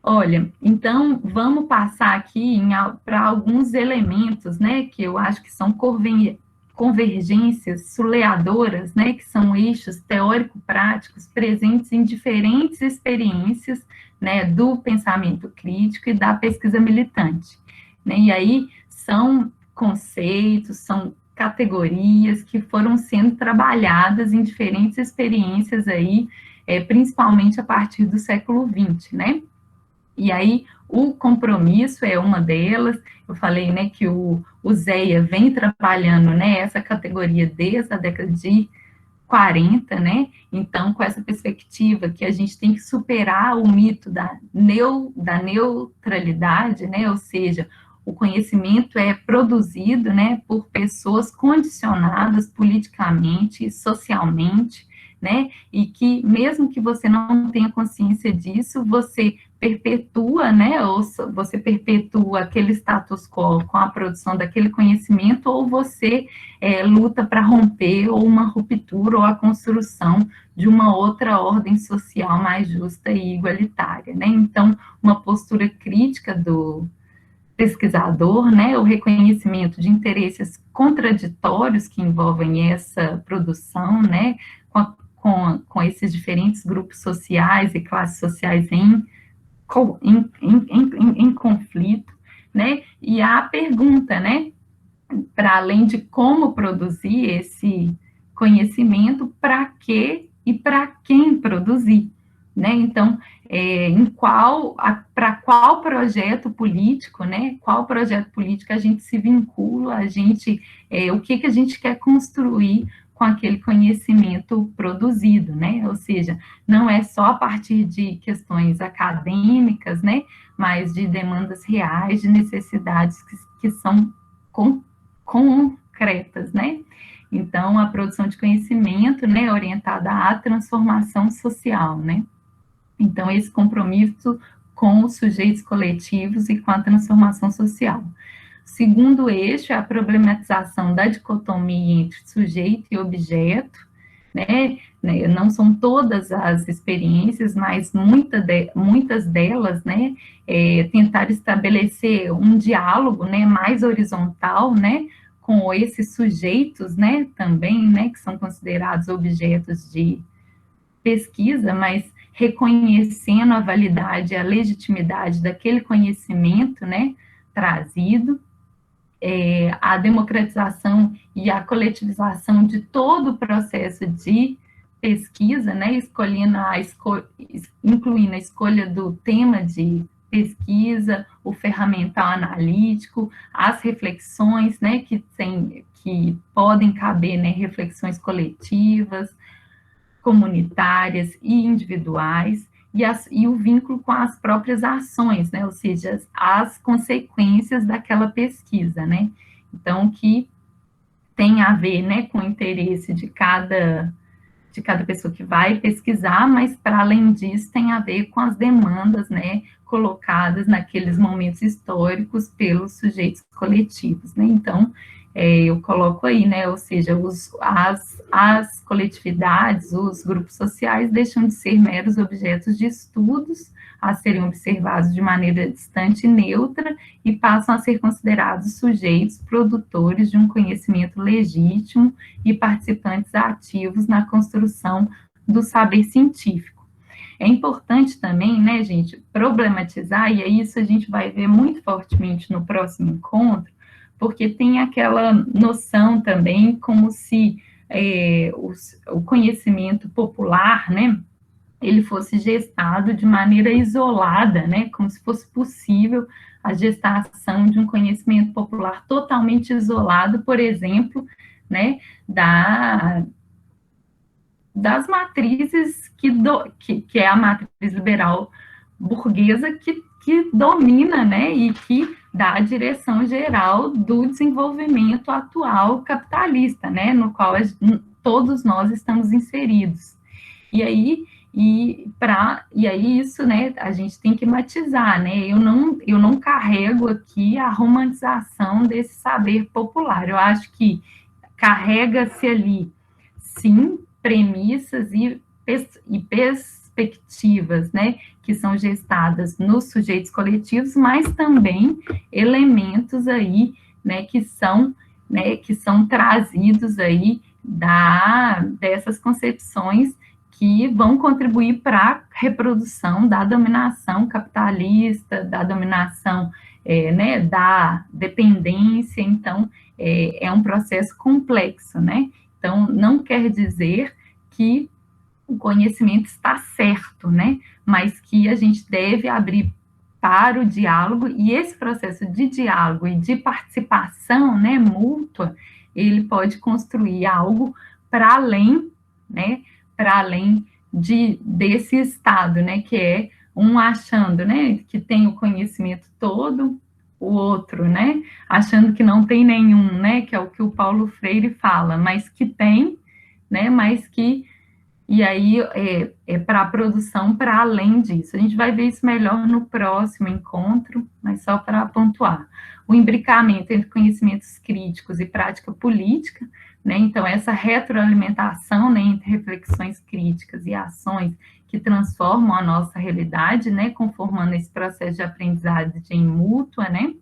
Olha, então vamos passar aqui para alguns elementos, né, que eu acho que são convergências suleadoras, né, que são eixos teórico-práticos presentes em diferentes experiências, né, do pensamento crítico e da pesquisa militante, né, e aí são conceitos, são categorias que foram sendo trabalhadas em diferentes experiências aí, principalmente a partir do século XX, né? E aí, o compromisso é uma delas. Eu falei, né, que o Zéia vem trabalhando, né, essa categoria desde a década de 40, né? Então, com essa perspectiva que a gente tem que superar o mito da neutralidade, né? Ou seja, o conhecimento é produzido, né, por pessoas condicionadas politicamente, socialmente, né? E que mesmo que você não tenha consciência disso, você perpetua, né? Ou você perpetua aquele status quo com a produção daquele conhecimento, ou você luta para romper ou uma ruptura ou a construção de uma outra ordem social mais justa e igualitária, né? Então, uma postura crítica do pesquisador, né, o reconhecimento de interesses contraditórios que envolvem essa produção, né, com esses diferentes grupos sociais e classes sociais em conflito, né, e a pergunta, né, para além de como produzir esse conhecimento, para que e para quem produzir, né? Então, para qual projeto político, né? Qual projeto político a gente se vincula, o que a gente quer construir com aquele conhecimento produzido, né? Ou seja, não é só a partir de questões acadêmicas, né? Mas de demandas reais, de necessidades que são concretas, né? Então, a produção de conhecimento, né, orientada à transformação social, né? Então, esse compromisso com os sujeitos coletivos e com a transformação social. Segundo eixo é a problematização da dicotomia entre sujeito e objeto, né? Não são todas as experiências, mas muitas delas, né, tentar estabelecer um diálogo, né, mais horizontal, né, com esses sujeitos, né, também, né, que são considerados objetos de pesquisa, mas reconhecendo a validade, a legitimidade daquele conhecimento, né, trazido, a democratização e a coletivização de todo o processo de pesquisa, né, incluindo a escolha do tema de pesquisa, o ferramental analítico, as reflexões, né, que podem caber, né, reflexões coletivas, comunitárias e individuais, e o vínculo com as próprias ações, né, ou seja, as consequências daquela pesquisa, né, então que tem a ver, né, com o interesse de cada pessoa que vai pesquisar, mas para além disso tem a ver com as demandas, né, colocadas naqueles momentos históricos pelos sujeitos coletivos, né, então eu coloco aí, né, ou seja, as coletividades, os grupos sociais deixam de ser meros objetos de estudos a serem observados de maneira distante e neutra e passam a ser considerados sujeitos produtores de um conhecimento legítimo e participantes ativos na construção do saber científico. É importante também, né, gente, problematizar, e aí isso a gente vai ver muito fortemente no próximo encontro, porque tem aquela noção também como se o conhecimento popular, né, ele fosse gestado de maneira isolada, né, como se fosse possível a gestação de um conhecimento popular totalmente isolado, por exemplo, né, das matrizes que é a matriz liberal burguesa que domina, né, e que dá a direção geral do desenvolvimento atual capitalista, né, no qual todos nós estamos inseridos. E aí, e aí isso, né, a gente tem que matizar, né, eu não carrego aqui a romantização desse saber popular, eu acho que carrega-se ali, sim, premissas e perspectivas, né, que são gestadas nos sujeitos coletivos, mas também elementos aí, né, que são trazidos aí dessas concepções que vão contribuir para a reprodução da dominação capitalista, da dominação, né, da dependência. Então, é um processo complexo, né? Então, não quer dizer que o conhecimento está certo, né? Mas que a gente deve abrir para o diálogo, e esse processo de diálogo e de participação, né, mútua, ele pode construir algo para além, né, para além desse estado, né, que é um achando, né, que tem o conhecimento todo, o outro, né, achando que não tem nenhum, né, que é o que o Paulo Freire fala, mas que tem, né, mas que e aí para a produção para além disso. A gente vai ver isso melhor no próximo encontro, mas só para pontuar. O imbricamento entre conhecimentos críticos e prática política, né? Então, essa retroalimentação, né, entre reflexões críticas e ações que transformam a nossa realidade, né, conformando esse processo de aprendizagem mútua, né?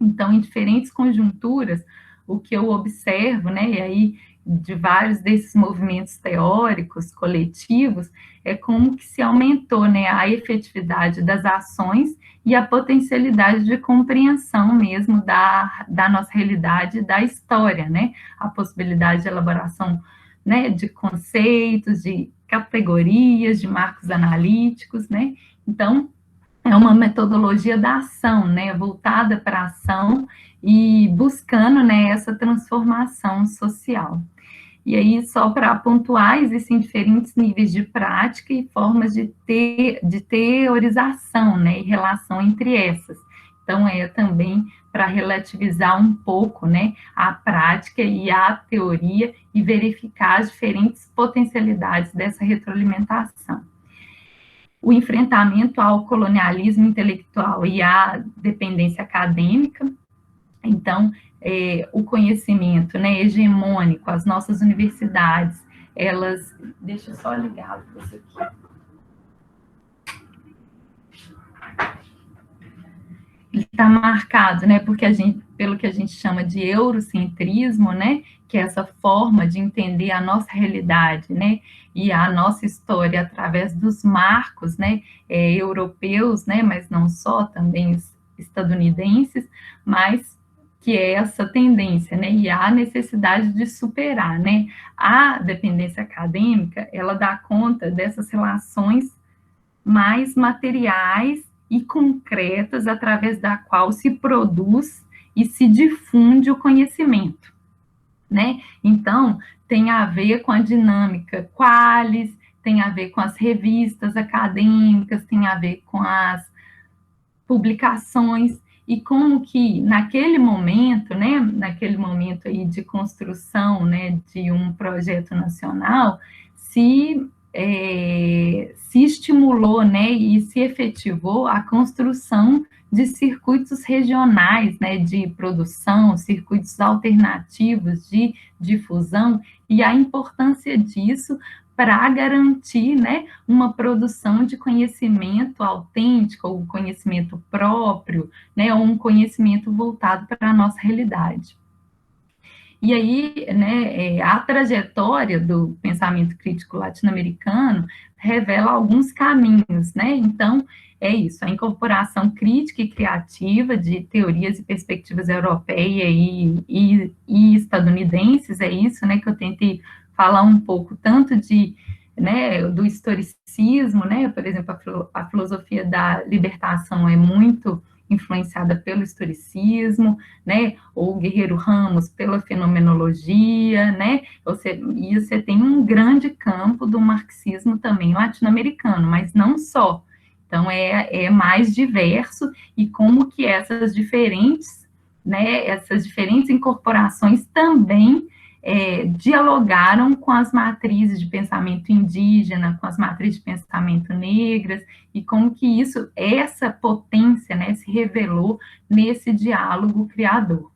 Então, em diferentes conjunturas, o que eu observo, né, e aí de vários desses movimentos teóricos coletivos, é como que se aumentou, né, a efetividade das ações e a potencialidade de compreensão mesmo da nossa realidade, da história, né, a possibilidade de elaboração, né, de conceitos, de categorias, de marcos analíticos, né, então, é uma metodologia da ação, né, voltada para a ação e buscando, né, essa transformação social. E aí, só para pontuar, existem diferentes níveis de prática e formas de teorização, né, e relação entre essas. Então, é também para relativizar um pouco, né, a prática e a teoria e verificar as diferentes potencialidades dessa retroalimentação. O enfrentamento ao colonialismo intelectual e à dependência acadêmica. Então, o conhecimento, né, hegemônico, as nossas universidades, elas... Deixa eu só ligar isso aqui. Ele está marcado, né, porque pelo que a gente chama de eurocentrismo, né, que é essa forma de entender a nossa realidade, né, e a nossa história através dos marcos, né, europeus, né, mas não só, também estadunidenses, mas que é essa tendência, né, e a necessidade de superar, né, a dependência acadêmica, ela dá conta dessas relações mais materiais e concretas através da qual se produz e se difunde o conhecimento, né? Então, tem a ver com a dinâmica Qualis, tem a ver com as revistas acadêmicas, tem a ver com as publicações, e como que naquele momento, né, naquele momento aí de construção, né, de um projeto nacional, se estimulou, né, e se efetivou a construção de circuitos regionais, né, de produção, circuitos alternativos de difusão, e a importância disso para garantir, né, uma produção de conhecimento autêntico, ou conhecimento próprio, né, ou um conhecimento voltado para a nossa realidade. E aí, né, a trajetória do pensamento crítico latino-americano revela alguns caminhos, né? Então, é isso, a incorporação crítica e criativa de teorias e perspectivas europeias e estadunidenses, é isso, né, que eu tentei falar um pouco, tanto né, do historicismo, né, por exemplo, a filosofia da libertação é muito influenciada pelo historicismo, né, ou Guerreiro Ramos pela fenomenologia, né, e você tem um grande campo do marxismo também latino-americano, mas não só. Então, é mais diverso, e como que essas diferentes, né, essas diferentes incorporações também dialogaram com as matrizes de pensamento indígena, com as matrizes de pensamento negras, e como que essa potência, né, se revelou nesse diálogo criador.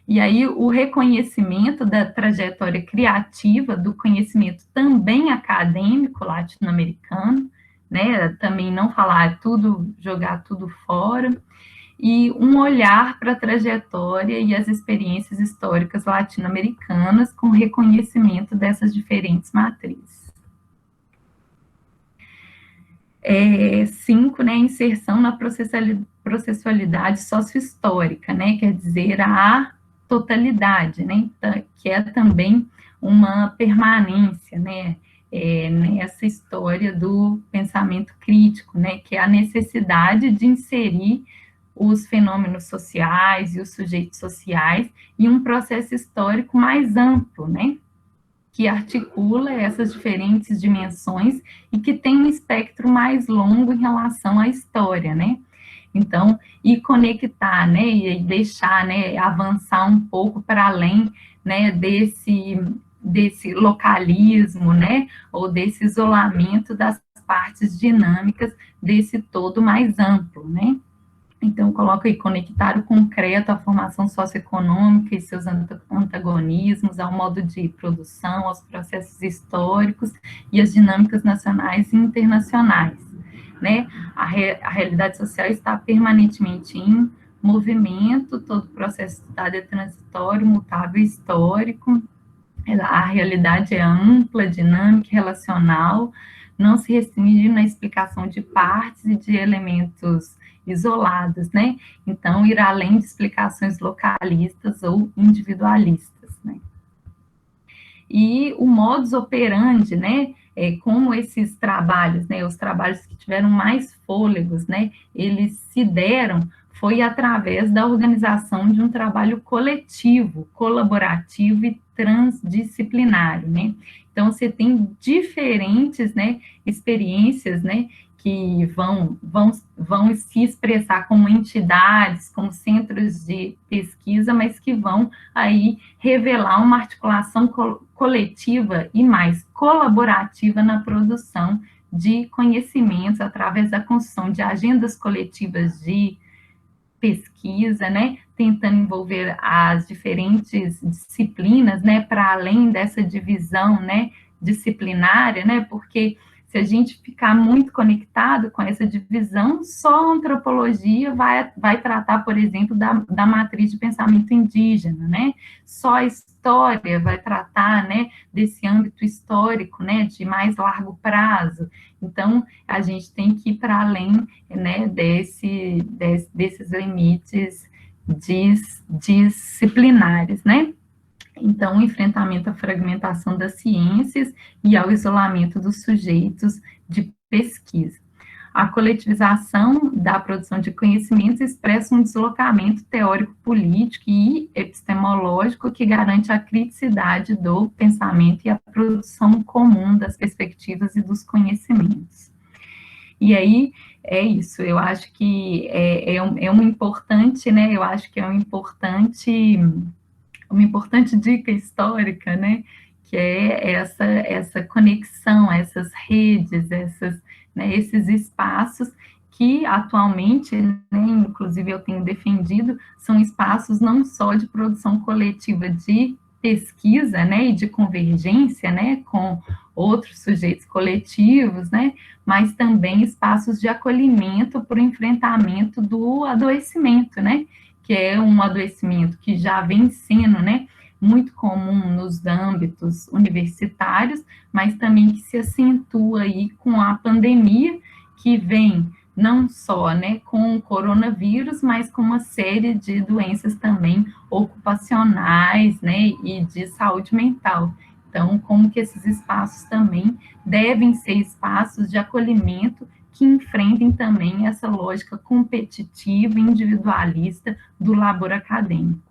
E aí o reconhecimento da trajetória criativa, do conhecimento também acadêmico latino-americano, né? Também não falar tudo, jogar tudo fora, e um olhar para a trajetória e as experiências históricas latino-americanas com reconhecimento dessas diferentes matrizes. 5, né, inserção na processualidade sociohistórica, né, quer dizer, a totalidade, né, que é também uma permanência, né, nessa história do pensamento crítico, né, que é a necessidade de inserir os fenômenos sociais e os sujeitos sociais em um processo histórico mais amplo, né, que articula essas diferentes dimensões e que tem um espectro mais longo em relação à história, né? Então, e conectar, né, e deixar, né, avançar um pouco para além, né, desse localismo, né, ou desse isolamento das partes dinâmicas desse todo mais amplo, né? Então, coloca aí conectar o concreto à formação socioeconômica e seus antagonismos, ao modo de produção, aos processos históricos e às dinâmicas nacionais e internacionais, né? A realidade social está permanentemente em movimento, todo o processo estudado é transitório, mutável e histórico, a realidade é ampla, dinâmica, relacional, não se restringe na explicação de partes e de elementos isolados, né? Então, ir além de explicações localistas ou individualistas, né? E o modus operandi, né? Como esses trabalhos, né? Os trabalhos que tiveram mais fôlegos, né? Eles se deram foi através da organização de um trabalho coletivo, colaborativo e transdisciplinário, né? Então, você tem diferentes, né, experiências, né, que vão se expressar como entidades, como centros de pesquisa, mas que vão aí revelar uma articulação coletiva e mais colaborativa na produção de conhecimentos através da construção de agendas coletivas de pesquisa, né, tentando envolver as diferentes disciplinas, né, para além dessa divisão, né, disciplinária, né, porque se a gente ficar muito conectado com essa divisão, só a antropologia vai tratar, por exemplo, da matriz de pensamento indígena, né? Só a história vai tratar, né, desse âmbito histórico, né, de mais largo prazo. Então, a gente tem que ir para além, né, desses limites disciplinares, né? Então, o enfrentamento à fragmentação das ciências e ao isolamento dos sujeitos de pesquisa. A coletivização da produção de conhecimentos expressa um deslocamento teórico-político e epistemológico que garante a criticidade do pensamento e a produção comum das perspectivas e dos conhecimentos. E aí, é isso, eu acho que é um importante, né, eu acho que é uma importante dica histórica, né, que é essa conexão, essas redes, né, esses espaços que atualmente, né, inclusive eu tenho defendido, são espaços não só de produção coletiva de pesquisa, né, e de convergência, né, com outros sujeitos coletivos, né, mas também espaços de acolhimento para o enfrentamento do adoecimento, né, que é um adoecimento que já vem sendo, né, muito comum nos âmbitos universitários, mas também que se acentua aí com a pandemia, que vem não só, né, com o coronavírus, mas com uma série de doenças também ocupacionais, né, e de saúde mental. Então, como que esses espaços também devem ser espaços de acolhimento que enfrentem também essa lógica competitiva e individualista do labor acadêmico.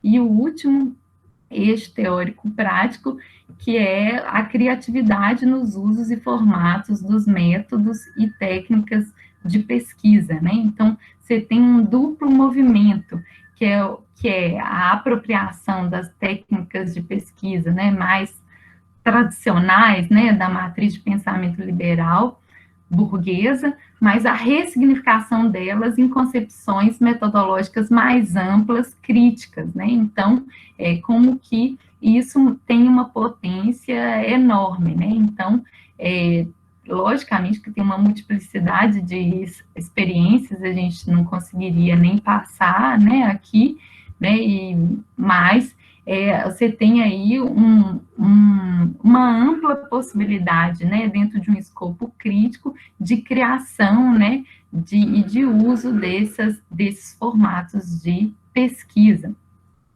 E o último eixo teórico prático, que é a criatividade nos usos e formatos dos métodos e técnicas de pesquisa, né? Então, você tem um duplo movimento, que é a apropriação das técnicas de pesquisa, né, mais tradicionais, né, da matriz de pensamento liberal, burguesa, mas a ressignificação delas em concepções metodológicas mais amplas, críticas, né? Então, como que isso tem uma potência enorme, né? Então, logicamente que tem uma multiplicidade de experiências, a gente não conseguiria nem passar, né, aqui, né, mas você tem aí uma ampla possibilidade, né, dentro de um escopo crítico de criação, né, e de uso desses formatos de pesquisa,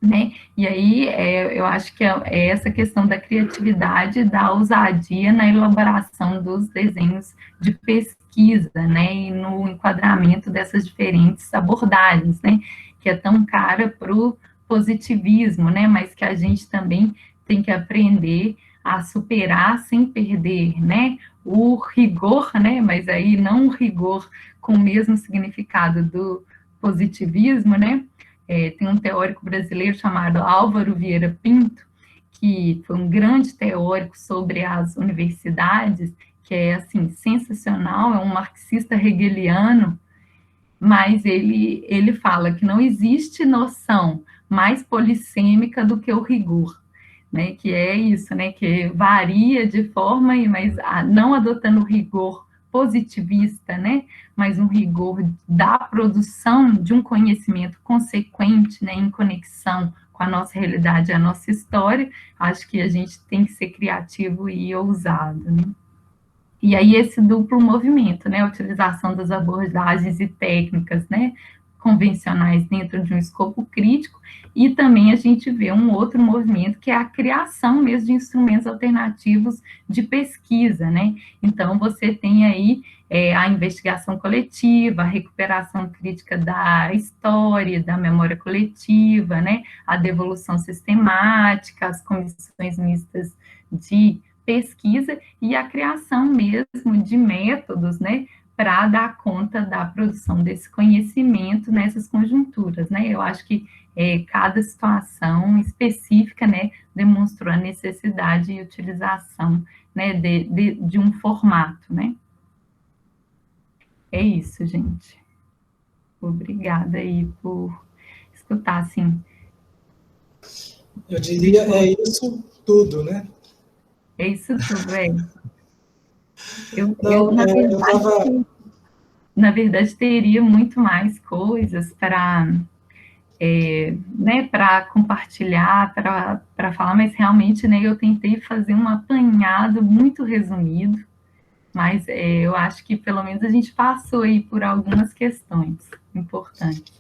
né? E aí eu acho que é essa questão da criatividade, da ousadia na elaboração dos desenhos de pesquisa, né? E no enquadramento dessas diferentes abordagens, né? Que é tão cara para o positivismo, né? Mas que a gente também tem que aprender a superar sem perder, né? O rigor, né? Mas aí não o rigor com o mesmo significado do positivismo, né? Tem um teórico brasileiro chamado Álvaro Vieira Pinto, que foi um grande teórico sobre as universidades, que é, assim, sensacional, é um marxista hegeliano, mas ele fala que não existe noção mais polissêmica do que o rigor, né, que é isso, né, que varia de forma, mas não adotando o rigor positivista, né, mas um rigor da produção de um conhecimento consequente, né, em conexão com a nossa realidade, a nossa história. Acho que a gente tem que ser criativo e ousado, né. E aí esse duplo movimento, né, a utilização das abordagens e técnicas, né, convencionais dentro de um escopo crítico, e também a gente vê um outro movimento que é a criação mesmo de instrumentos alternativos de pesquisa, né? Então você tem aí a investigação coletiva, a recuperação crítica da história, da memória coletiva, né? A devolução sistemática, as comissões mistas de pesquisa e a criação mesmo de métodos, né, para dar conta da produção desse conhecimento nessas conjunturas, né? Eu acho que cada situação específica, né, demonstrou a necessidade e utilização, né, de um formato, né? É isso, gente. Obrigada aí por escutar, assim. Eu diria, é isso tudo, né? É isso tudo, Eu, Não, eu estava... na verdade, teria muito mais coisas para né, para compartilhar, para falar, mas realmente, né, eu tentei fazer um apanhado muito resumido, mas eu acho que pelo menos a gente passou aí por algumas questões importantes.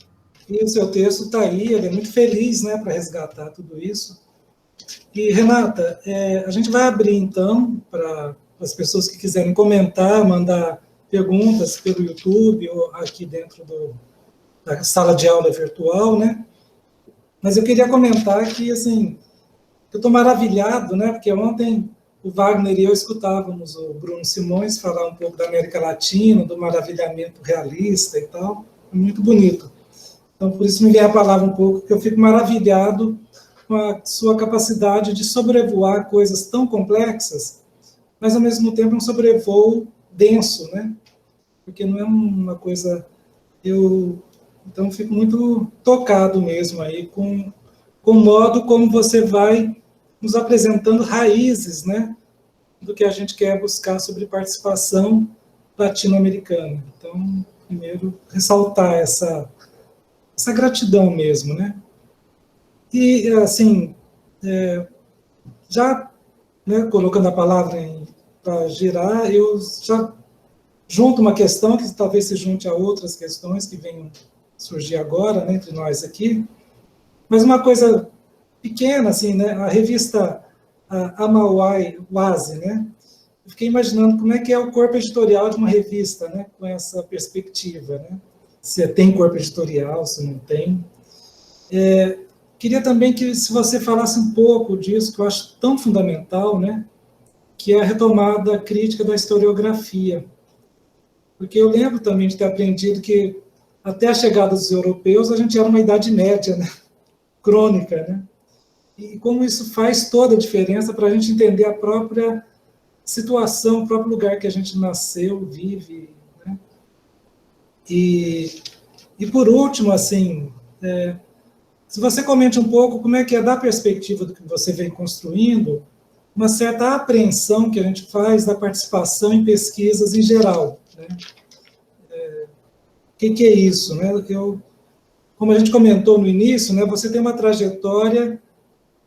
E o seu texto está aí, ele é muito feliz, né, para resgatar tudo isso. E, Renata, a gente vai abrir, então, para as pessoas que quiserem comentar, mandar perguntas pelo YouTube ou aqui dentro da sala de aula virtual, né? Mas eu queria comentar que, assim, eu estou maravilhado, né? Porque ontem o Wagner e eu escutávamos o Bruno Simões falar um pouco da América Latina, do maravilhamento realista e tal. Muito bonito. Então, por isso me vem a palavra um pouco, porque eu fico maravilhado com a sua capacidade de sobrevoar coisas tão complexas, mas, ao mesmo tempo, um sobrevoo denso, né? Porque não é uma coisa... Então, fico muito tocado mesmo aí com o modo como você vai nos apresentando raízes, né, do que a gente quer buscar sobre participação latino-americana. Então, primeiro, ressaltar essa gratidão mesmo, né? E, assim, já, né, colocando a palavra para girar, eu já junto uma questão que talvez se junte a outras questões que venham surgir agora, né, entre nós aqui, mas uma coisa pequena, assim, né, a revista Amauai Wazi, né, eu fiquei imaginando como é que é o corpo editorial de uma revista, né, com essa perspectiva, né, se tem corpo editorial, se não tem. Queria também que, se você falasse um pouco disso, que eu acho tão fundamental, né, que é a retomada crítica da historiografia. Porque eu lembro também de ter aprendido que, até a chegada dos europeus, a gente era uma idade média, né, crônica, né, e como isso faz toda a diferença para a gente entender a própria situação, o próprio lugar que a gente nasceu, vive, né? E por último, assim, se você comente um pouco como é que é, da perspectiva do que você vem construindo, uma certa apreensão que a gente faz da participação em pesquisas em geral, né? O que é isso, né? Como a gente comentou no início, né, você tem uma trajetória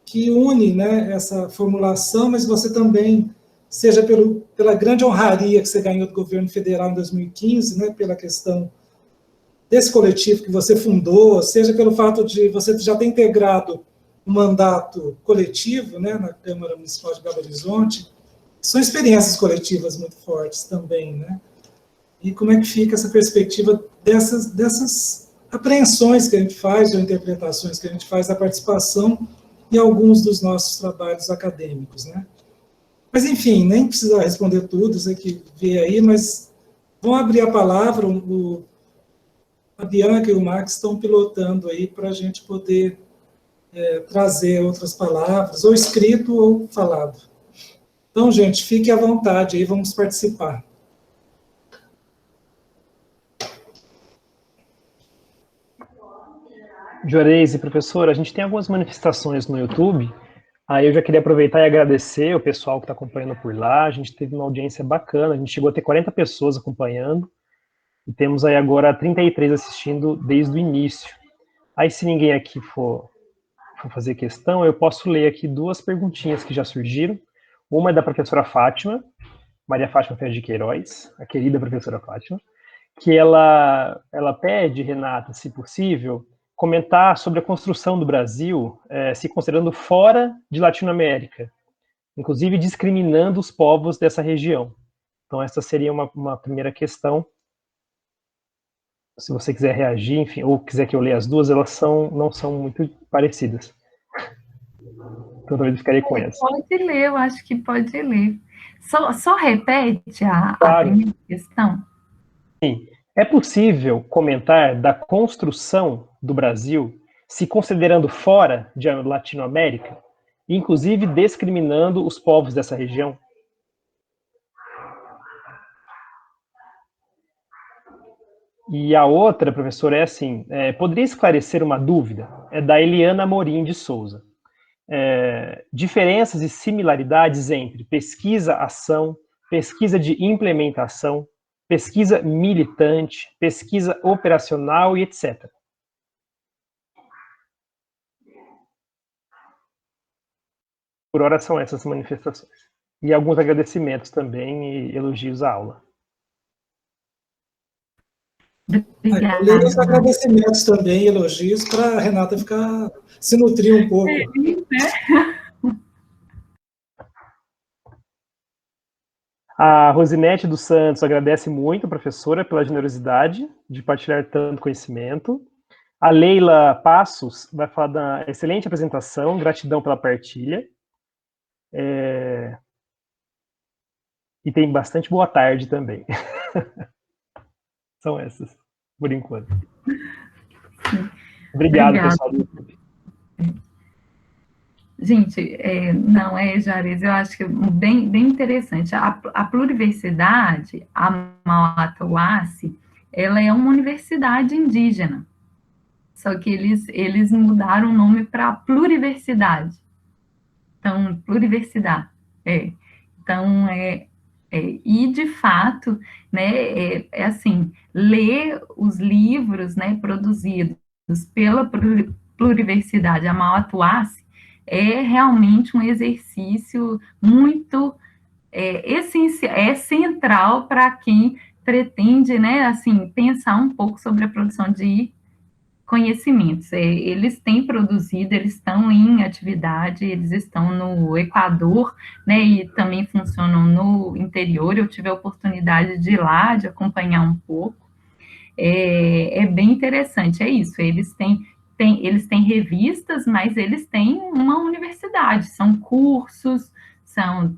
que une, né, essa formulação, mas você também, seja pela grande honraria que você ganhou do governo federal em 2015, né, pela questão desse coletivo que você fundou, seja pelo fato de você já ter integrado um mandato coletivo, né, na Câmara Municipal de Belo Horizonte, são experiências coletivas muito fortes também, né? E como é que fica essa perspectiva dessas apreensões que a gente faz, ou interpretações que a gente faz da participação em alguns dos nossos trabalhos acadêmicos, né? Mas, enfim, nem precisa responder tudo, você que vê aí, mas vão abrir a palavra, a Bianca e o Max estão pilotando aí para a gente poder trazer outras palavras, ou escrito ou falado. Então, gente, fique à vontade aí, vamos participar. Juarez e professor, a gente tem algumas manifestações no YouTube, aí eu já queria aproveitar e agradecer o pessoal que está acompanhando por lá, a gente teve uma audiência bacana, a gente chegou a ter 40 pessoas acompanhando, e temos aí agora 33 assistindo desde o início. Aí se ninguém aqui for fazer questão, eu posso ler aqui duas perguntinhas que já surgiram. Uma é da professora Fátima, Maria Fátima Ferreira de Queiroz, a querida professora Fátima, que ela pede, Renata, se possível, comentar sobre a construção do Brasil, se considerando fora de Latinoamérica, inclusive discriminando os povos dessa região. Então, essa seria uma primeira questão. Se você quiser reagir, enfim, ou quiser que eu leia as duas, elas não são muito parecidas. Então, talvez eu ficaria com essa. Pode ler, eu acho que pode ler. Só repete a primeira questão. Sim. É possível comentar da construção do Brasil se considerando fora de Latinoamérica, inclusive discriminando os povos dessa região? E a outra, professor, é assim, poderia esclarecer uma dúvida? É da Eliana Morim de Souza. Diferenças e similaridades entre pesquisa-ação, pesquisa de implementação, pesquisa militante, pesquisa operacional e etc. Por hora são essas manifestações. E alguns agradecimentos também e elogios à aula. Obrigada. Eu leio os agradecimentos também, elogios, para a Renata se nutrir um pouco. A Rosinete dos Santos agradece muito a professora pela generosidade de partilhar tanto conhecimento. A Leila Passos vai falar da excelente apresentação, gratidão pela partilha. E tem bastante boa tarde também. São essas, por enquanto. Obrigado, pessoal. Gente, Juarez, eu acho que é bem interessante. A pluriversidade, a Mauá-Touassi, ela é uma universidade indígena, só que eles mudaram o nome para pluriversidade. Então, pluriversidade, Então, e, de fato, né, assim, ler os livros, né, produzidos pela pluriversidade, a Mauá-Touassi, é realmente um exercício muito essencial, central para quem pretende, né, assim, pensar um pouco sobre a produção de conhecimentos. Eles têm produzido, eles estão em atividade, eles estão no Equador, né, e também funcionam no interior. Eu tive a oportunidade de ir lá, de acompanhar um pouco. É bem interessante, é isso. Eles têm revistas, mas eles têm uma universidade, são cursos,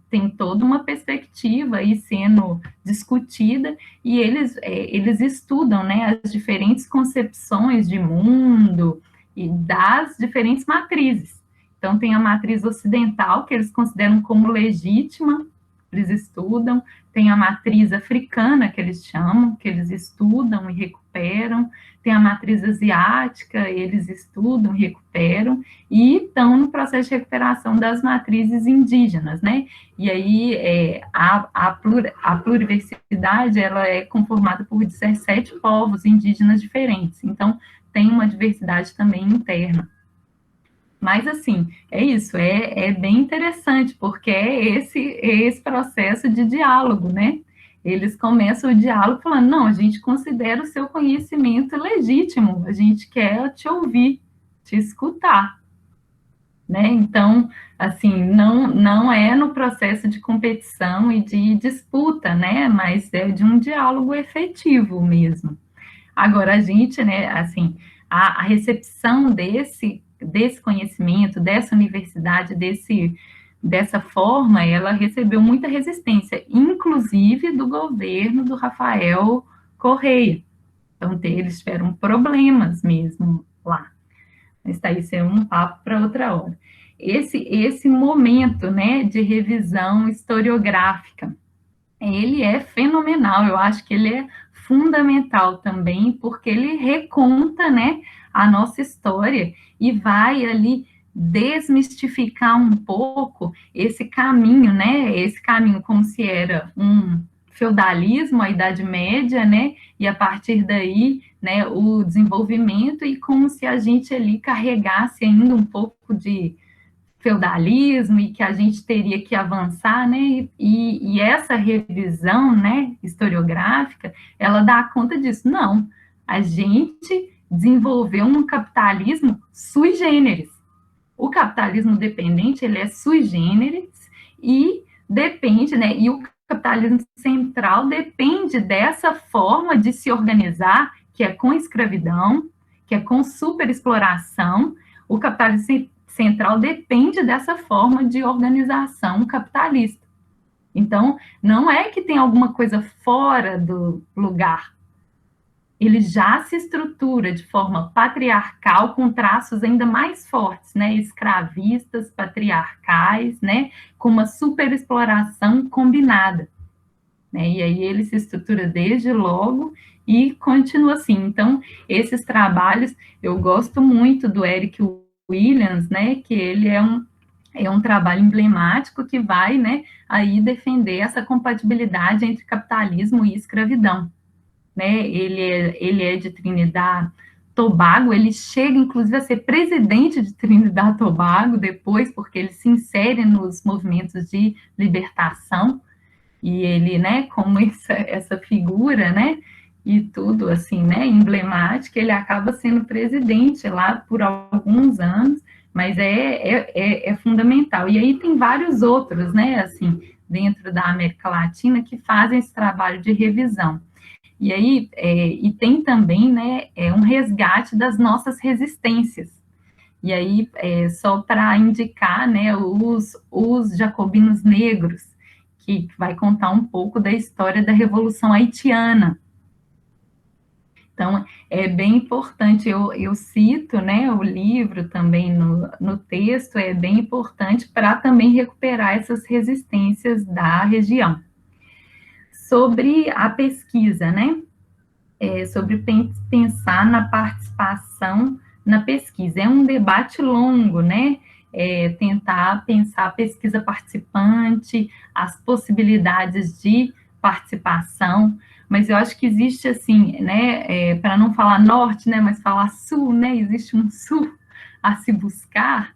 tem toda uma perspectiva aí sendo discutida, e eles estudam, né, as diferentes concepções de mundo e das diferentes matrizes. Então, tem a matriz ocidental, que eles consideram como legítima, eles estudam, tem a matriz africana, que eles chamam, que eles estudam e recuperam, tem a matriz asiática, eles estudam e recuperam, e estão no processo de recuperação das matrizes indígenas, né? E aí a pluriversidade, ela é conformada por 17 povos indígenas diferentes, então tem uma diversidade também interna. Mas, assim, é isso, é bem interessante, porque é esse processo de diálogo, né? Eles começam o diálogo falando, não, a gente considera o seu conhecimento legítimo, a gente quer te ouvir, te escutar, né? Então, assim, não é no processo de competição e de disputa, né? Mas é de um diálogo efetivo mesmo. Agora, a gente, né, assim, a recepção desse conhecimento, dessa universidade, dessa forma, ela recebeu muita resistência, inclusive do governo do Rafael Correia. Então, eles tiveram problemas mesmo lá. Mas tá, isso é um papo para outra hora. Esse momento, né, de revisão historiográfica, ele é fenomenal, eu acho que ele é fundamental também, porque ele reconta, né, a nossa história e vai ali desmistificar um pouco esse caminho, né, esse caminho como se era um feudalismo, a Idade Média, né, e a partir daí, né, o desenvolvimento, e como se a gente ali carregasse ainda um pouco de feudalismo e que a gente teria que avançar, né? E essa revisão, né, historiográfica, ela dá conta disso. Não, a gente desenvolveu um capitalismo sui generis. O capitalismo dependente, ele é sui generis e depende, né? E o capitalismo central depende dessa forma de se organizar, que é com escravidão, que é com superexploração. O capitalismo central depende dessa forma de organização capitalista. Então, não é que tem alguma coisa fora do lugar. Ele já se estrutura de forma patriarcal, com traços ainda mais fortes, né? Escravistas, patriarcais, né? Com uma superexploração combinada. Né? E aí ele se estrutura desde logo e continua assim. Então, esses trabalhos, eu gosto muito do Eric Williams, né, que ele é um trabalho emblemático que vai, né, aí defender essa compatibilidade entre capitalismo e escravidão, né, ele é de Trinidad Tobago, ele chega, inclusive, a ser presidente de Trinidad Tobago depois, porque ele se insere nos movimentos de libertação, e ele, né, como essa figura, né, e tudo, assim, né, emblemática, ele acaba sendo presidente lá por alguns anos, mas é fundamental. E aí tem vários outros, né, assim, dentro da América Latina, que fazem esse trabalho de revisão. E aí, e tem também, né, um resgate das nossas resistências. E aí, só para indicar, né, os jacobinos negros, que vai contar um pouco da história da Revolução Haitiana. Então, é bem importante, eu cito, né, o livro também no texto, é bem importante para também recuperar essas resistências da região. Sobre a pesquisa, né, sobre pensar na participação na pesquisa. É um debate longo, né, tentar pensar a pesquisa participante, as possibilidades de participação, mas eu acho que existe, assim, né, para não falar norte, né, mas falar sul, né, existe um sul a se buscar,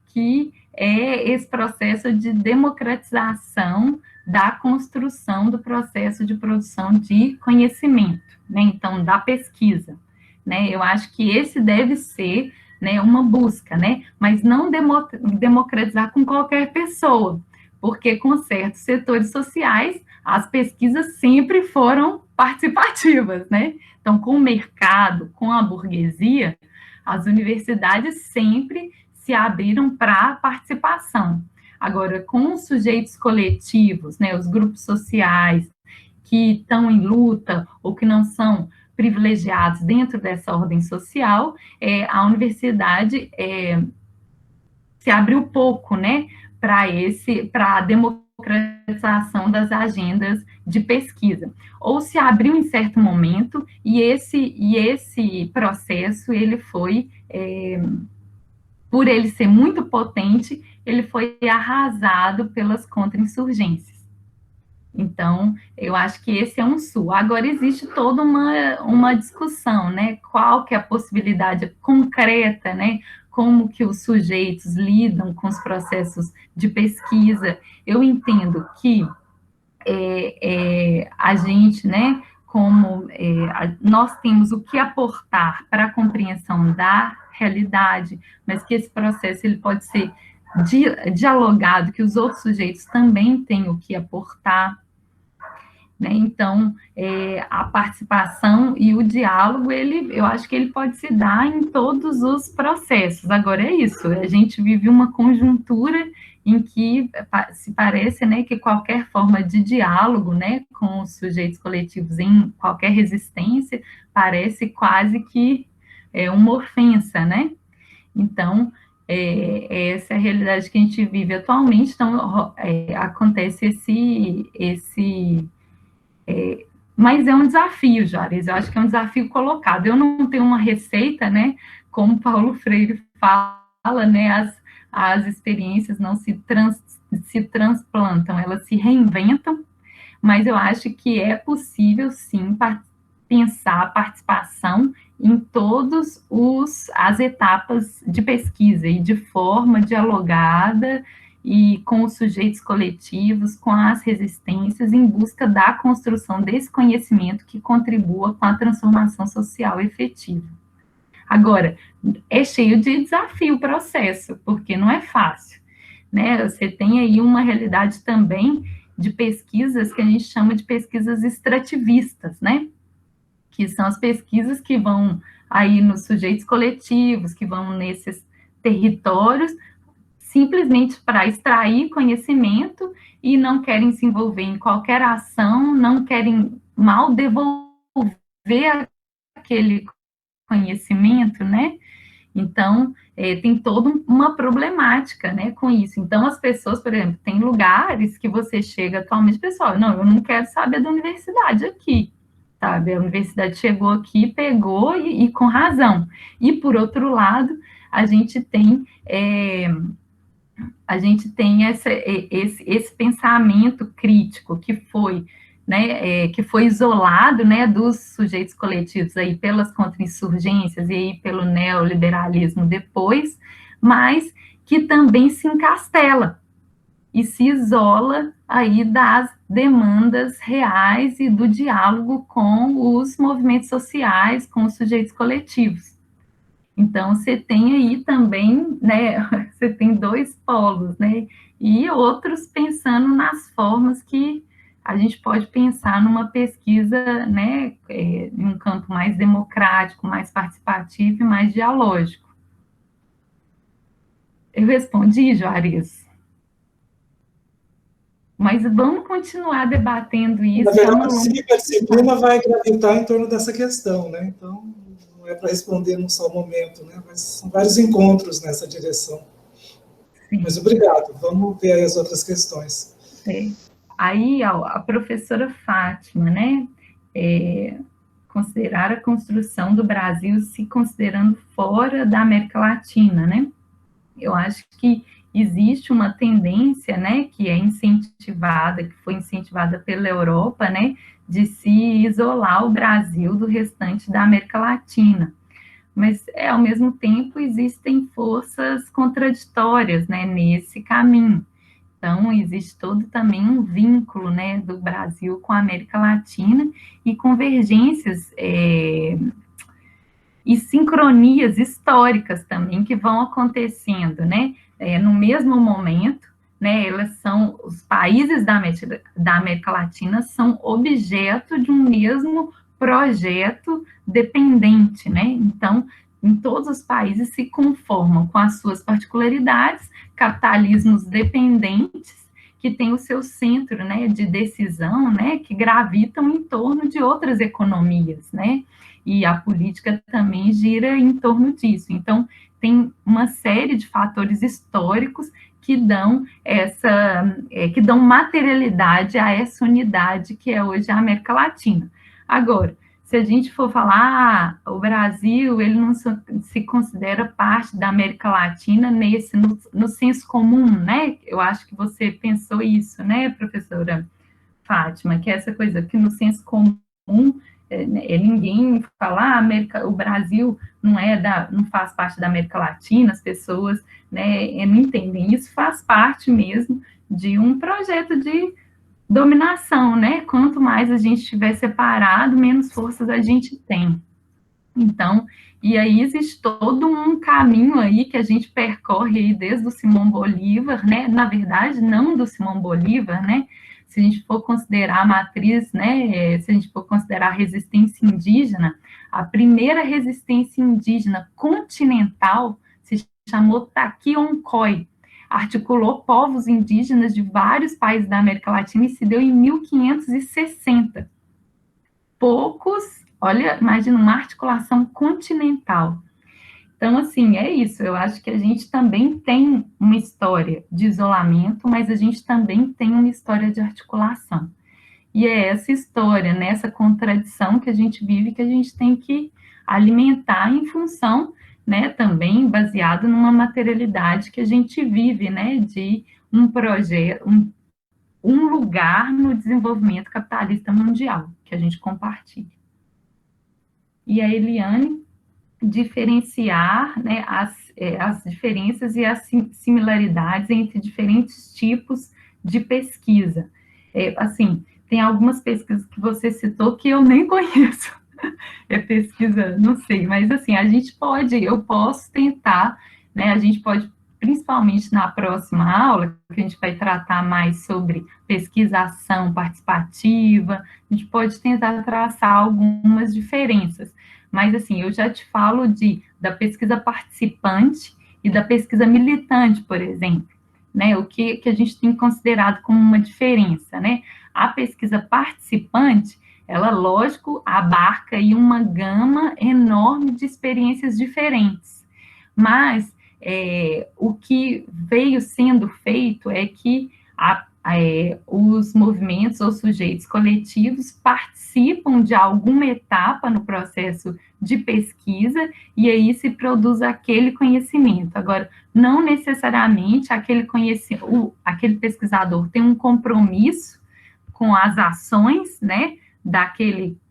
que é esse processo de democratização da construção do processo de produção de conhecimento, né, então, da pesquisa, né, eu acho que esse deve ser, né, uma busca, né, mas não democratizar com qualquer pessoa, porque com certos setores sociais, as pesquisas sempre foram participativas, né? Então, com o mercado, com a burguesia, as universidades sempre se abriram para a participação. Agora, com os sujeitos coletivos, né, os grupos sociais que estão em luta ou que não são privilegiados dentro dessa ordem social, a universidade se abriu pouco, né, para a democratização democratização das agendas de pesquisa. Ou se abriu em certo momento, e esse processo, ele foi, por ele ser muito potente, ele foi arrasado pelas contra-insurgências. Então, eu acho que esse é um sul. Agora, existe toda uma discussão, né? Qual que é a possibilidade concreta, né? Como que os sujeitos lidam com os processos de pesquisa. Eu entendo que a gente, né, nós temos o que aportar para a compreensão da realidade, mas que esse processo ele pode ser dialogado, que os outros sujeitos também têm o que aportar, né? Então, a participação e o diálogo, eu acho que ele pode se dar em todos os processos. Agora, é isso, a gente vive uma conjuntura em que se parece, né, que qualquer forma de diálogo, né, com os sujeitos coletivos em qualquer resistência, parece quase que uma ofensa, né? Então, essa é a realidade que a gente vive atualmente. Então, acontece mas é um desafio, Juarez, eu acho que é um desafio colocado. Eu não tenho uma receita, né, como Paulo Freire fala, né, as experiências não se transplantam, elas se reinventam, mas eu acho que é possível, sim, pensar a participação em todas as etapas de pesquisa, e de forma dialogada, e com os sujeitos coletivos, com as resistências, em busca da construção desse conhecimento que contribua com a transformação social efetiva. Agora, é cheio de desafio o processo, porque não é fácil, né? Você tem aí uma realidade também de pesquisas que a gente chama de pesquisas extrativistas, né? Que são as pesquisas que vão aí nos sujeitos coletivos, que vão nesses territórios, simplesmente para extrair conhecimento e não querem se envolver em qualquer ação, não querem mal devolver aquele conhecimento, né? Então, tem toda uma problemática, né, com isso. Então, as pessoas, por exemplo, tem lugares que você chega atualmente, pessoal, não, eu não quero saber da universidade aqui, sabe? A universidade chegou aqui, pegou e com razão. E, por outro lado, a gente tem esse pensamento crítico que foi, né, que foi isolado, né, dos sujeitos coletivos aí pelas contra-insurgências e aí pelo neoliberalismo depois, mas que também se encastela e se isola aí das demandas reais e do diálogo com os movimentos sociais, com os sujeitos coletivos. Então, você tem aí também, né, você tem dois polos, né, e outros pensando nas formas que a gente pode pensar numa pesquisa, né, em um campo mais democrático, mais participativo e mais dialógico. Eu respondi, Juarez? Mas vamos continuar debatendo isso. Na verdade, sim, a disciplina vai gravitar em torno dessa questão, né, então não é para responder num só momento, né? Mas são vários encontros nessa direção. Sim. Mas obrigado. Vamos ver aí as outras questões. Aí, a professora Fátima, né? Considerar a construção do Brasil se considerando fora da América Latina, né? Eu acho que existe uma tendência, né, que é incentivada, que foi incentivada pela Europa, né, de se isolar o Brasil do restante da América Latina. Mas, ao mesmo tempo, existem forças contraditórias, né, nesse caminho. Então, existe todo também um vínculo, né, do Brasil com a América Latina e convergências e sincronias históricas também que vão acontecendo, né, no mesmo momento, né, os países da América Latina são objeto de um mesmo projeto dependente, né, então, em todos os países se conformam com as suas particularidades, capitalismos dependentes, que têm o seu centro, né, de decisão, né, que gravitam em torno de outras economias, né, e a política também gira em torno disso. Então, tem uma série de fatores históricos que dão que dão materialidade a essa unidade que é hoje a América Latina. Agora, se a gente for falar, o Brasil, ele não se considera parte da América Latina no senso comum, né? Eu acho que você pensou isso, né, professora Fátima, que é essa coisa que no senso comum ninguém fala, o Brasil não faz parte da América Latina, as pessoas, né, não entendem. Isso faz parte mesmo de um projeto de dominação, né? Quanto mais a gente estiver separado, menos forças a gente tem. Então, e aí existe todo um caminho aí que a gente percorre aí desde o Simão Bolívar, né? Na verdade, não do Simão Bolívar, né? Se a gente for considerar a matriz, né? Se a gente for considerar a resistência indígena, a primeira resistência indígena continental se chamou Taquioncoy, articulou povos indígenas de vários países da América Latina e se deu em 1560. Olha, imagina uma articulação continental. Então, assim, é isso. Eu acho que a gente também tem uma história de isolamento, mas a gente também tem uma história de articulação. E é essa história, né, essa contradição que a gente vive, que a gente tem que alimentar em função, né, também baseado numa materialidade que a gente vive, né, de um projeto, um lugar no desenvolvimento capitalista mundial, que a gente compartilha. E a Eliane diferenciar, né, as diferenças e as similaridades entre diferentes tipos de pesquisa. Assim, tem algumas pesquisas que você citou que eu nem conheço. É pesquisa, não sei, mas assim, eu posso tentar, né, a gente pode, principalmente na próxima aula, que a gente vai tratar mais sobre pesquisação participativa, a gente pode tentar traçar algumas diferenças, mas assim, eu já te falo da pesquisa participante e da pesquisa militante, por exemplo, né, o que a gente tem considerado como uma diferença, né, a pesquisa participante, ela, lógico, abarca aí uma gama enorme de experiências diferentes, mas o que veio sendo feito é que os movimentos ou sujeitos coletivos participam de alguma etapa no processo de pesquisa e aí se produz aquele conhecimento. Agora, não necessariamente aquele pesquisador tem um compromisso com as ações, né,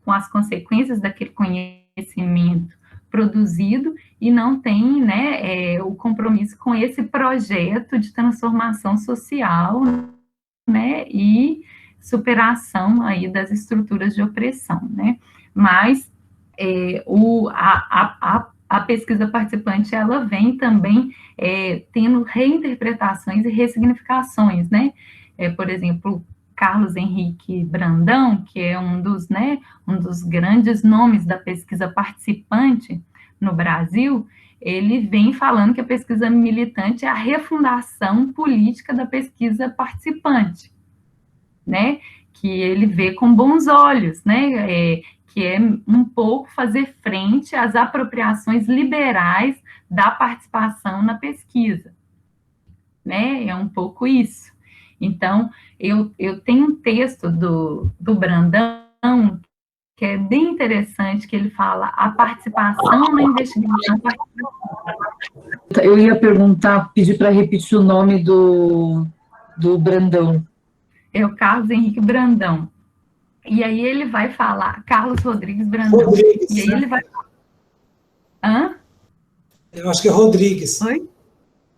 com as consequências daquele conhecimento produzido e não tem, né, o compromisso com esse projeto de transformação social, né, e superação aí das estruturas de opressão, né, mas a pesquisa participante, ela vem também tendo reinterpretações e ressignificações, né, por exemplo, Carlos Henrique Brandão, que é um dos grandes nomes da pesquisa participante no Brasil, ele vem falando que a pesquisa militante é a refundação política da pesquisa participante, né? Que ele vê com bons olhos, né? Que é um pouco fazer frente às apropriações liberais da participação na pesquisa, né? É um pouco isso. Então, eu tenho um texto do Brandão, que é bem interessante, que ele fala a participação na investigação. Eu ia pedir para repetir o nome do Brandão. É o Carlos Henrique Brandão. E aí ele vai falar, Carlos Rodrigues Brandão. Rodrigues, e aí ele vai falar. Hã? Eu acho que é Rodrigues. Oi?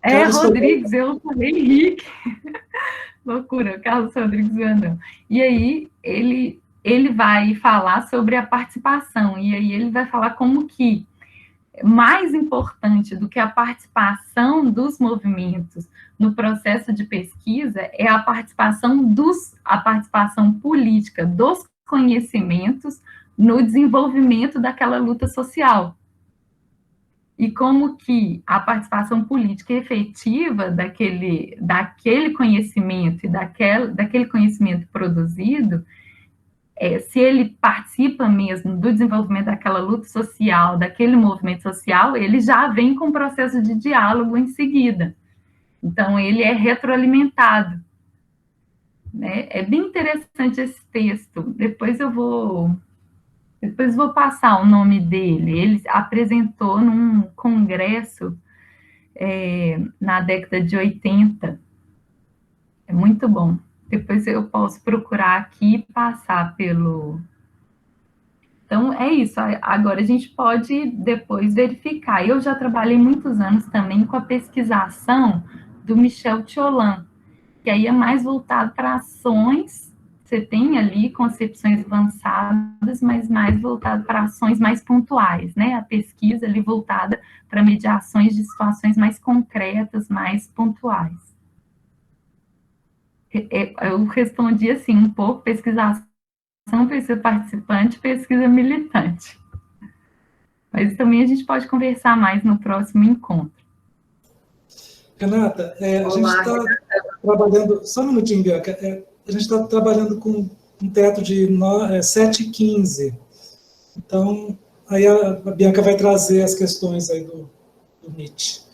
Carlos Rodrigues, eu falei Henrique. Loucura, Carlos Rodrigues Brandão. E aí ele vai falar sobre a participação, e aí ele vai falar como que mais importante do que a participação dos movimentos no processo de pesquisa é a participação política dos conhecimentos no desenvolvimento daquela luta social. E como que a participação política efetiva daquele conhecimento e daquele conhecimento produzido, se ele participa mesmo do desenvolvimento daquela luta social, daquele movimento social, ele já vem com um processo de diálogo em seguida. Então, ele é retroalimentado, né? É bem interessante esse texto. Depois vou passar o nome dele. Ele apresentou num congresso na década de 80. É muito bom. Depois eu posso procurar aqui e passar pelo... Então, é isso. Agora, a gente pode depois verificar. Eu já trabalhei muitos anos também com a pesquisação do Michel Tiolan, que aí é mais voltado para ações. Você tem ali concepções avançadas, mas mais voltado para ações mais pontuais, né? A pesquisa ali voltada para mediações de situações mais concretas, mais pontuais. Eu respondi assim, um pouco pesquisação, pesquisa participante, pesquisa militante. Mas também a gente pode conversar mais no próximo encontro. Renata, a gente está trabalhando, só um minutinho, Bianca, a gente está trabalhando com um teto de 7h15. Então, aí a Bianca vai trazer as questões aí do Nietzsche.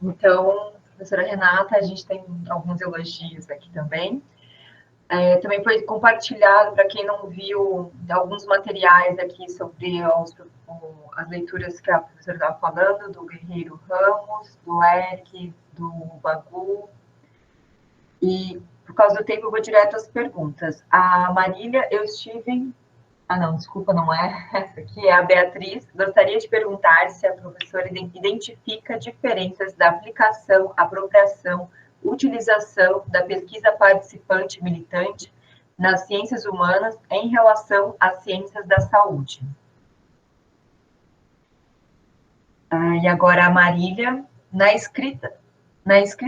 Então, professora Renata, a gente tem alguns elogios aqui também. Também foi compartilhado, para quem não viu, alguns materiais aqui sobre as leituras que a professora estava falando, do Guerreiro Ramos, do Eric, do Bagu. E, por causa do tempo, eu vou direto às perguntas. A Marília, eu estive... Ah, não, desculpa, não é essa aqui, é a Beatriz. Gostaria de perguntar se a professora identifica diferenças da aplicação, apropriação, utilização da pesquisa participante militante nas ciências humanas em relação às ciências da saúde. E agora a Marília, na escrita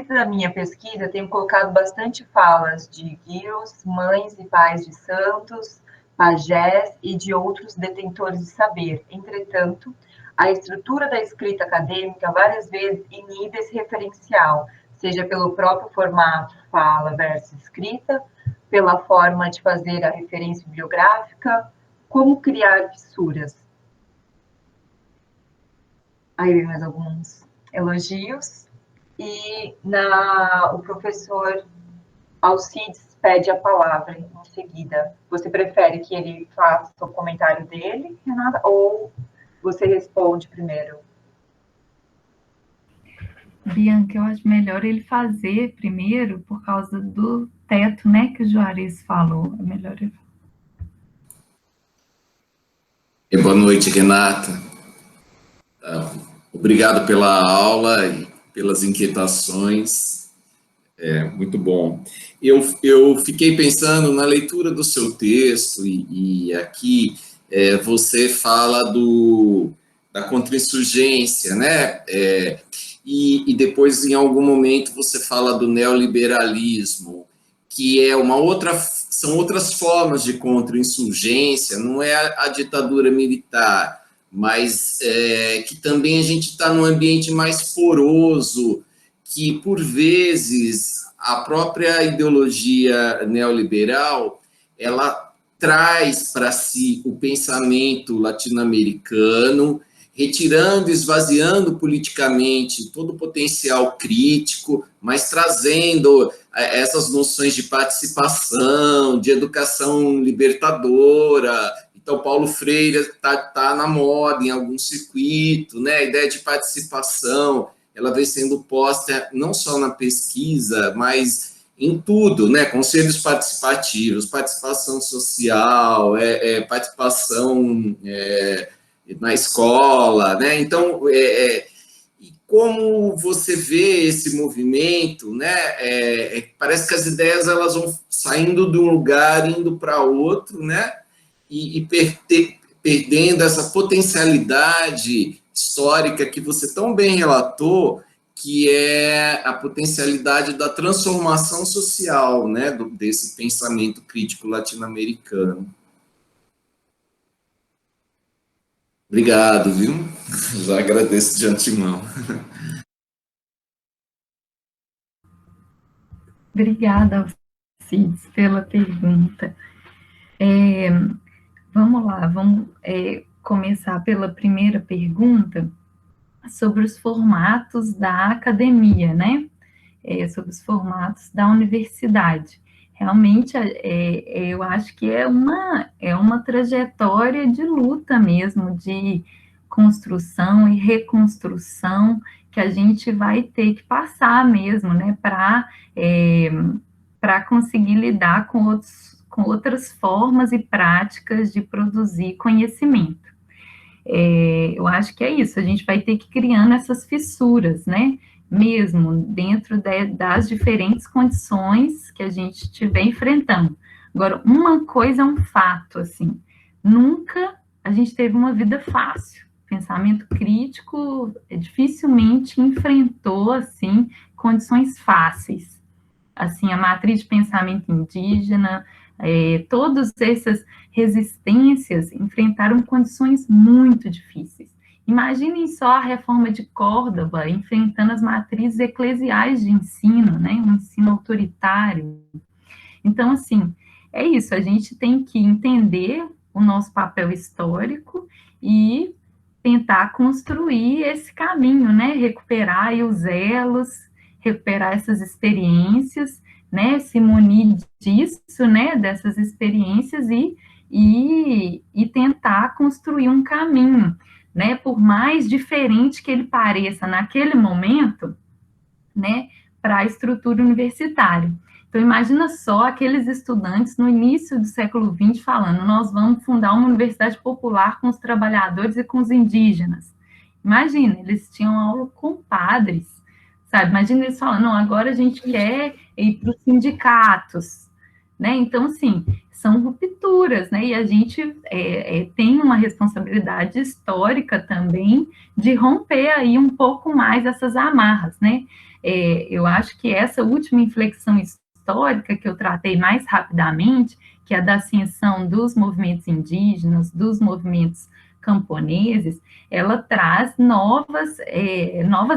da minha pesquisa, tenho colocado bastante falas de guios, mães e pais de santos, pajés e de outros detentores de saber. Entretanto, a estrutura da escrita acadêmica várias vezes inibe esse referencial, seja pelo próprio formato fala versus escrita, pela forma de fazer a referência bibliográfica, como criar fissuras. Aí vem mais alguns elogios. E o professor Alcides pede a palavra em seguida. Você prefere que ele faça o comentário dele, Renata, ou você responde primeiro? Bianca, eu acho melhor ele fazer primeiro, por causa do teto, né, que o Juarez falou. É melhor ele... Boa noite, Renata. Obrigado pela aula e pelas inquietações. Muito bom. Eu fiquei pensando na leitura do seu texto, e aqui você fala da contra-insurgência, né? E depois, em algum momento, você fala do neoliberalismo, que são outras formas de contra-insurgência, não é a ditadura militar, mas que também a gente está num ambiente mais poroso, que, por vezes, a própria ideologia neoliberal, ela traz para si o pensamento latino-americano, retirando, esvaziando politicamente todo o potencial crítico, mas trazendo essas noções de participação, de educação libertadora. Então, Paulo Freire está na moda em algum circuito, né? A ideia de participação, ela vem sendo posta não só na pesquisa, mas em tudo, né? Conselhos participativos, participação social, participação na escola, né? Então, e como você vê esse movimento, né? Parece que as ideias elas vão saindo de um lugar, indo para outro, né? E perdendo essa potencialidade histórica que você tão bem relatou, que é a potencialidade da transformação social, né, desse pensamento crítico latino-americano. Obrigado, viu? Já agradeço de antemão. Obrigada, Alcides, pela pergunta. Vamos lá, vamos começar pela primeira pergunta. sobre os formatos da academia, né? Sobre os formatos da universidade. Realmente, eu acho que é uma trajetória de luta mesmo, de construção e reconstrução, que a gente vai ter que passar mesmo, né, para conseguir lidar com outras formas e práticas de produzir conhecimento. Eu acho que é isso, a gente vai ter que ir criando essas fissuras, né, mesmo dentro das diferentes condições que a gente estiver enfrentando. Agora, uma coisa é um fato, assim, nunca a gente teve uma vida fácil. Pensamento crítico dificilmente enfrentou, assim, condições fáceis. Assim, a matriz de pensamento indígena, todas essas resistências enfrentaram condições muito difíceis. Imaginem só a reforma de Córdoba enfrentando as matrizes eclesiais de ensino, né, um ensino autoritário. Então, assim, é isso, a gente tem que entender o nosso papel histórico e tentar construir esse caminho, né, recuperar aí os elos, recuperar essas experiências, né, se munir disso, né, dessas experiências e tentar construir um caminho, né, por mais diferente que ele pareça naquele momento, né, para a estrutura universitária. Então, imagina só aqueles estudantes no início do século XX falando, nós vamos fundar uma universidade popular com os trabalhadores e com os indígenas. Imagina, eles tinham aula com padres, sabe? Imagina eles falando, não, agora a gente quer ir para os sindicatos, né? Então, assim, são rupturas, né? E a gente tem uma responsabilidade histórica também de romper aí um pouco mais essas amarras, né? Eu acho que essa última inflexão histórica que eu tratei mais rapidamente, que é a da ascensão dos movimentos indígenas, dos movimentos camponeses, ela traz novas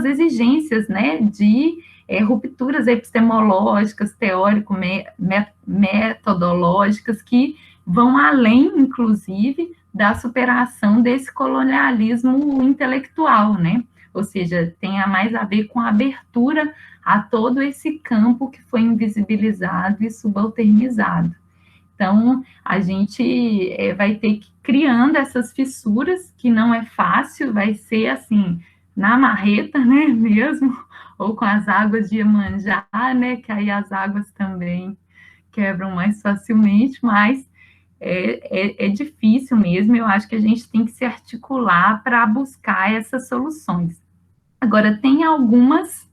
exigências, né, de rupturas epistemológicas, teórico-metodológicas, que vão além, inclusive, da superação desse colonialismo intelectual, né? Ou seja, tem mais a ver com a abertura a todo esse campo que foi invisibilizado e subalternizado. Então, a gente vai ter que ir criando essas fissuras, que não é fácil, vai ser assim, na marreta, né, mesmo, ou com as águas de Iemanjá, né, que aí as águas também quebram mais facilmente, mas é difícil mesmo, eu acho que a gente tem que se articular para buscar essas soluções. Agora, tem algumas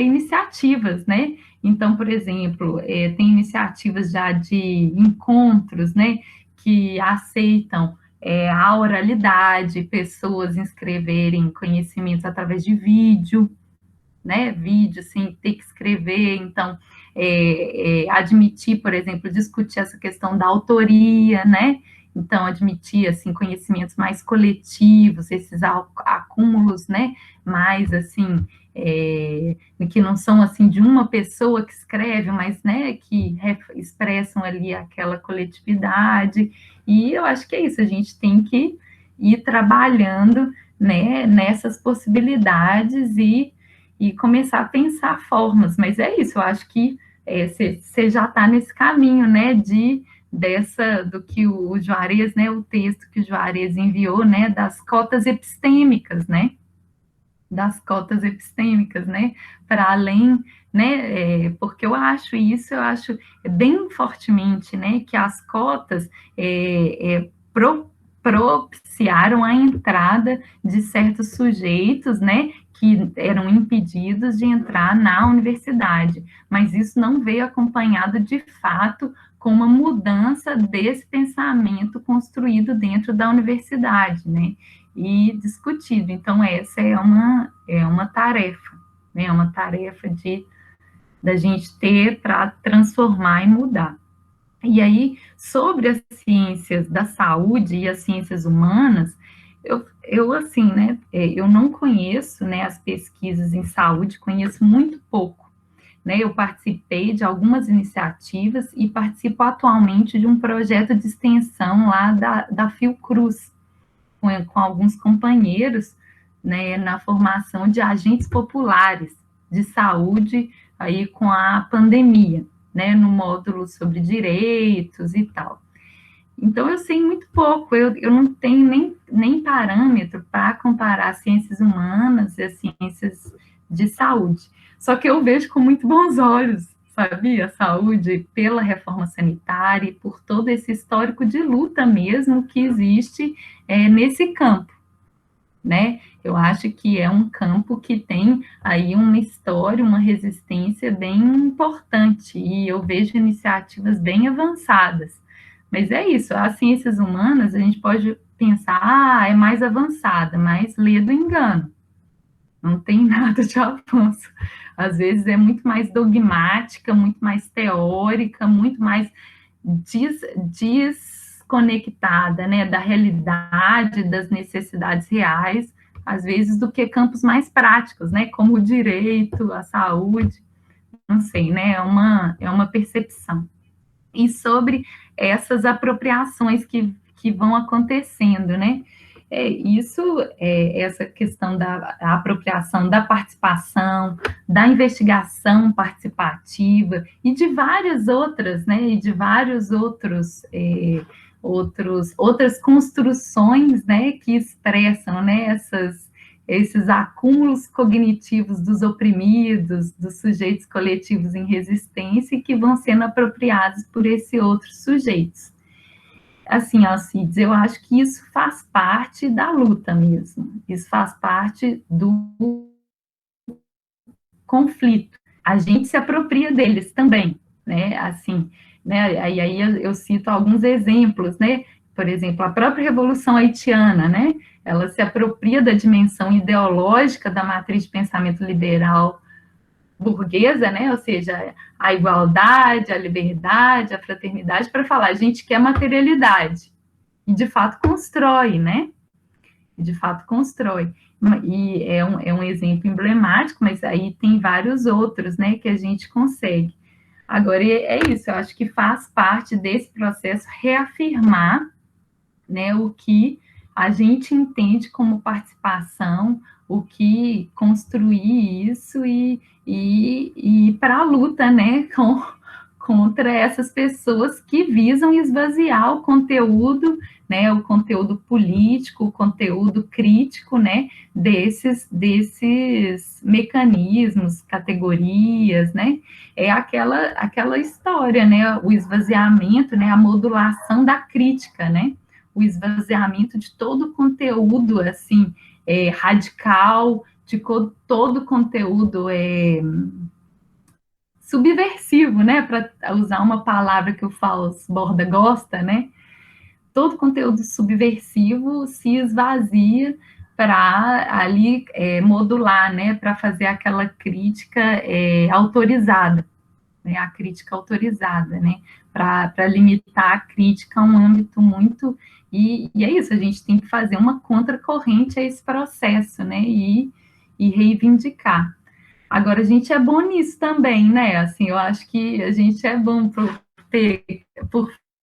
iniciativas, né? Então, por exemplo, tem iniciativas já de encontros, né, que aceitam a oralidade, pessoas inscreverem conhecimentos através de vídeo, né, vídeo sem ter que escrever, então, admitir, por exemplo, discutir essa questão da autoria, né, então, admitir, assim, conhecimentos mais coletivos, esses acúmulos, né, mais, assim, que não são, assim, de uma pessoa que escreve, mas, né, que expressam ali aquela coletividade, e eu acho que é isso, a gente tem que ir trabalhando, né, nessas possibilidades e começar a pensar formas, mas é isso, eu acho que você já está nesse caminho, né, do que o Juarez, né, o texto que o Juarez enviou, né, das cotas epistêmicas, né, para além, né, porque eu acho bem fortemente, né, que as cotas propiciaram a entrada de certos sujeitos, né, que eram impedidos de entrar na universidade, mas isso não veio acompanhado, de fato, com uma mudança desse pensamento construído dentro da universidade, né, e discutido. Então, essa é uma tarefa, né, uma tarefa da gente ter para transformar e mudar. E aí, sobre as ciências da saúde e as ciências humanas, eu assim, né, eu não conheço, né, as pesquisas em saúde, conheço muito pouco, né, eu participei de algumas iniciativas e participo atualmente de um projeto de extensão lá da Fiocruz, com alguns companheiros, né, na formação de agentes populares de saúde aí com a pandemia, né, no módulo sobre direitos e tal. Então, eu sei muito pouco, eu não tenho nem parâmetro para comparar ciências humanas e as ciências de saúde. Só que eu vejo com muito bons olhos, sabia? A saúde pela reforma sanitária e por todo esse histórico de luta mesmo que existe nesse campo, né? Eu acho que é um campo que tem aí uma história, uma resistência bem importante, e eu vejo iniciativas bem avançadas. Mas é isso, as ciências humanas, a gente pode pensar, é mais avançada, mas lê do engano. Não tem nada de avanço. Às vezes é muito mais dogmática, muito mais teórica, muito mais desconectada, né, da realidade, das necessidades reais, às vezes, do que campos mais práticos, né, como o direito, a saúde, não sei, né, é uma percepção. E sobre essas apropriações que vão acontecendo, né, essa questão da apropriação, da participação, da investigação participativa e de várias outras, né, e de vários outras construções, né, que expressam, né, esses acúmulos cognitivos dos oprimidos, dos sujeitos coletivos em resistência, e que vão sendo apropriados por esses outros sujeitos. Assim, Alcides, eu acho que isso faz parte da luta mesmo, isso faz parte do conflito. A gente se apropria deles também, né, assim, né, aí eu cito alguns exemplos, né, por exemplo, a própria Revolução Haitiana, né, ela se apropria da dimensão ideológica da matriz de pensamento liberal burguesa, né, ou seja, a igualdade, a liberdade, a fraternidade, para falar, a gente quer materialidade, e de fato constrói, né, de fato constrói, e é um exemplo emblemático, mas aí tem vários outros, né, que a gente consegue. Agora, é isso, eu acho que faz parte desse processo reafirmar, né, o que a gente entende como participação, o que construir isso e para a luta, né, contra essas pessoas que visam esvaziar o conteúdo, né, o conteúdo político, o conteúdo crítico, né, desses mecanismos, categorias, né, é aquela história, né, o esvaziamento, né, a modulação da crítica, né, o esvaziamento de todo o conteúdo, assim, radical, de todo o conteúdo subversivo, né, para usar uma palavra que o Fausto Borda gosta, né, todo conteúdo subversivo se esvazia para ali modular, né, para fazer aquela crítica autorizada, né, a crítica autorizada, né, para limitar a crítica a um âmbito muito... E é isso, a gente tem que fazer uma contracorrente a esse processo, né, e reivindicar. Agora, a gente é bom nisso também, né, assim, eu acho que a gente é bom por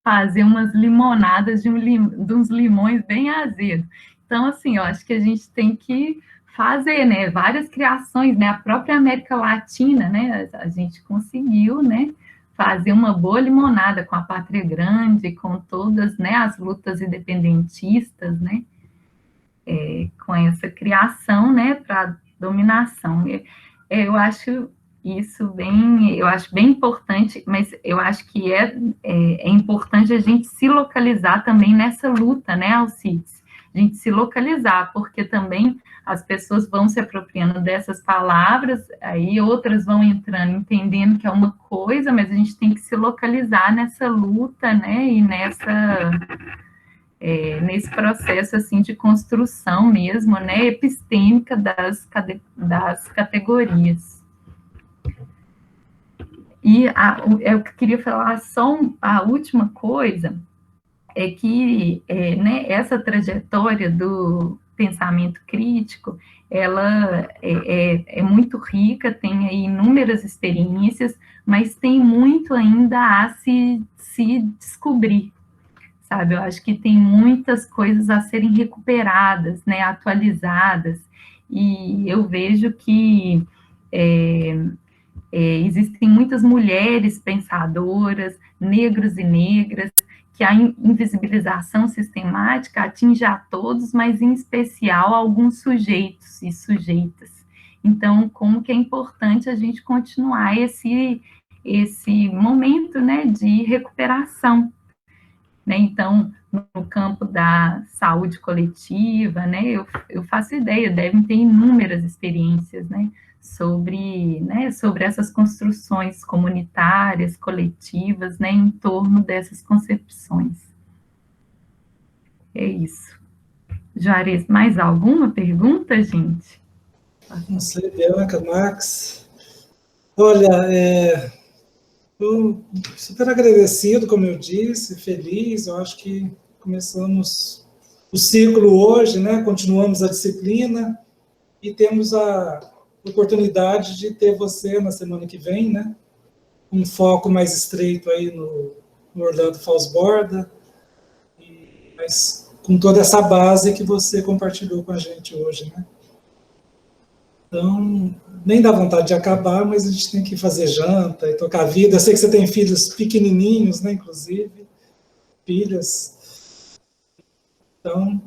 fazer umas limonadas de uns limões bem azedos. Então, assim, eu acho que a gente tem que fazer, né, várias criações, né, a própria América Latina, né, a gente conseguiu, né, fazer uma boa limonada com a Pátria Grande, com todas, né, as lutas independentistas, né, com essa criação, né, para dominação. Eu acho isso bem importante, mas eu acho que é importante a gente se localizar também nessa luta, né, Alcides? A gente se localizar, porque também as pessoas vão se apropriando dessas palavras, aí outras vão entrando, entendendo que é uma coisa, mas a gente tem que se localizar nessa luta, né, e nesse processo, assim, de construção mesmo, né, epistêmica das categorias. E eu queria falar só a última coisa, é que né, essa trajetória do pensamento crítico, ela é muito rica, tem aí inúmeras experiências, mas tem muito ainda a se descobrir, sabe? Eu acho que tem muitas coisas a serem recuperadas, né, atualizadas, e eu vejo que existem muitas mulheres pensadoras, negros e negras, que a invisibilização sistemática atinge a todos, mas em especial alguns sujeitos e sujeitas. Então, como que é importante a gente continuar esse momento, né, de recuperação, né? Então, no campo da saúde coletiva, né, eu faço ideia, devem ter inúmeras experiências, né, sobre essas construções comunitárias, coletivas, né, em torno dessas concepções. É isso. Juarez, mais alguma pergunta, gente? Não sei, Bianca, Max. Olha, estou super agradecido, como eu disse, feliz. Eu acho que começamos o ciclo hoje, né? Continuamos a disciplina e temos a oportunidade de ter você na semana que vem, né? Um foco mais estreito aí no Orlando Fals Borda, mas com toda essa base que você compartilhou com a gente hoje, né? Então, nem dá vontade de acabar, mas a gente tem que fazer janta e tocar a vida. Eu sei que você tem filhos pequenininhos, né, inclusive, filhas. Então,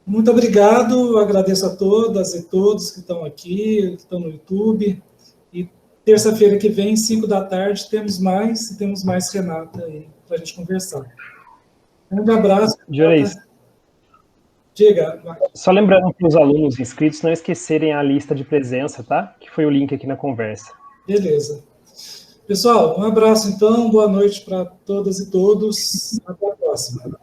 muito obrigado, agradeço a todas e todos que estão aqui, que estão no YouTube. E terça-feira que vem, 5 da tarde, temos mais Renata aí para a gente conversar. Um abraço. Juarez, Diga. só lembrando para os alunos inscritos não esquecerem a lista de presença, tá? Que foi o link aqui na conversa. Beleza. Pessoal, um abraço então, boa noite para todas e todos. Até a próxima.